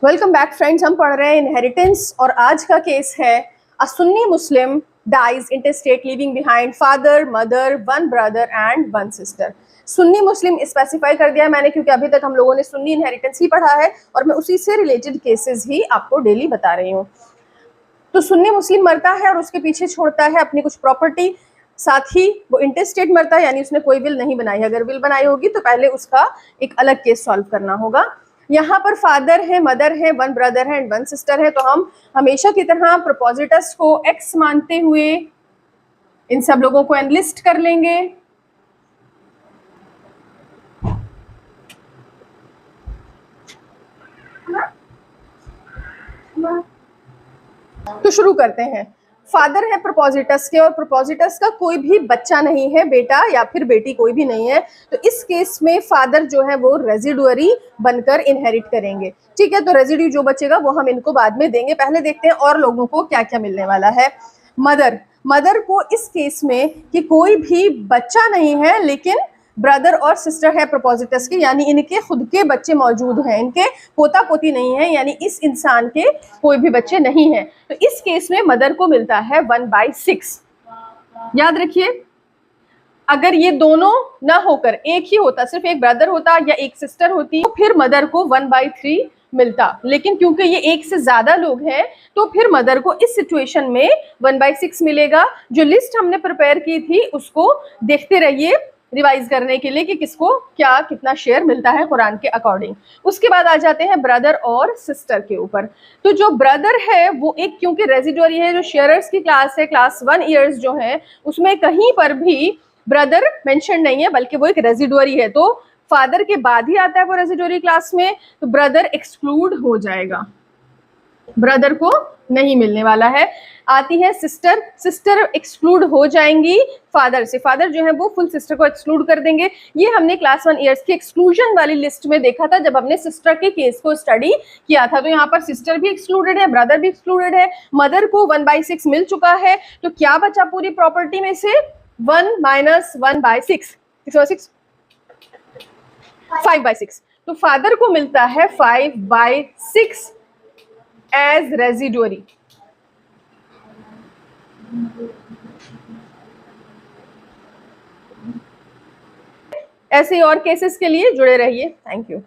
Welcome back friends. हम पढ़ रहे हैं इनहेरिटेंस और आज का केस है a Sunni Muslim dies intestate leaving behind father mother one brother and one sister. Sunni Muslim specify कर दिया मैंने क्योंकि अभी तक हम लोगों ने सुन्नी इनहेरिटेंस ही पढ़ा है और मैं उसी से रिलेटेड केसेस ही आपको डेली बता रही हूँ। तो सुन्नी मुस्लिम मरता है और उसके पीछे छोड़ता है अपनी कुछ प्रॉपर्टी, साथ ही वो इंटरस्टेट मरता है यानी उसने कोई विल नहीं बनाई। अगर विल बनाई होगी तो पहले उसका एक अलग केस सॉल्व करना होगा। यहाँ पर फादर है, मदर है, वन ब्रदर है एंड वन सिस्टर है। तो हम हमेशा की तरह प्रोपोजिटस को एक्स मानते हुए इन सब लोगों को एनलिस्ट कर लेंगे। तो शुरू करते हैं। फादर है प्रोपोजिटस के और प्रोपोजिटस का कोई भी बच्चा नहीं है, बेटा या फिर बेटी कोई भी नहीं है। तो इस केस में फादर जो है वो रेजिडुअरी बनकर इनहेरिट करेंगे। ठीक है, तो रेजिड्यू जो बचेगा वो हम इनको बाद में देंगे। पहले देखते हैं और लोगों को क्या क्या मिलने वाला है। मदर को इस केस में कि कोई भी बच्चा नहीं है लेकिन ब्रदर और सिस्टर है प्रोपोजिटस के, यानी इनके खुद के बच्चे मौजूद हैं, इनके पोता पोती नहीं है, यानी इस इंसान के कोई भी बच्चे नहीं हैं। तो इस केस में मदर को मिलता है 1/6। याद रखिए, अगर ये दोनों ना होकर एक ही होता, सिर्फ एक ब्रदर होता या एक सिस्टर होती, तो फिर मदर को 1/3 मिलता। लेकिन क्योंकि ये एक से ज्यादा लोग हैं तो फिर मदर को इस सिचुएशन में 1/6 मिलेगा। जो लिस्ट हमने प्रिपेयर की थी उसको देखते रहिए रिवाइज करने के लिए कि किसको क्या कितना शेयर मिलता है कुरान के अकॉर्डिंग। उसके बाद आ जाते हैं ब्रदर और सिस्टर के ऊपर। तो जो ब्रदर है वो एक, क्योंकि रेजिडुअरी है, जो शेयरर्स की क्लास है, क्लास 1 ईयर्स जो है, उसमें कहीं पर भी ब्रदर मेंशन नहीं है बल्कि वो एक रेजिडुअरी है। तो फादर के बाद ही आता है वो रेजिडुअरी क्लास में, तो ब्रदर एक्सक्लूड हो जाएगा, ब्रदर को नहीं मिलने वाला है। आती है सिस्टर, सिस्टर एक्सक्लूड हो जाएंगी फादर से। फादर जो है वो फुल सिस्टर को एक्सक्लूड कर देंगे। ये हमने क्लास 1 ईयर्स की एक्सक्लूजन वाली लिस्ट में देखा था जब हमने सिस्टर के केस को स्टडी किया था। तो यहाँ पर सिस्टर भी एक्सक्लूडेड है, ब्रदर भी एक्सक्लूडेड है, मदर को 1/6 मिल चुका है। तो क्या बचा पूरी प्रॉपर्टी में से? 1 - 1/6, 6/6, 5/6। तो फादर को मिलता है 5/6 एज रेजिडुअरी। ऐसे और केसेस के लिए जुड़े रहिए। Thank you.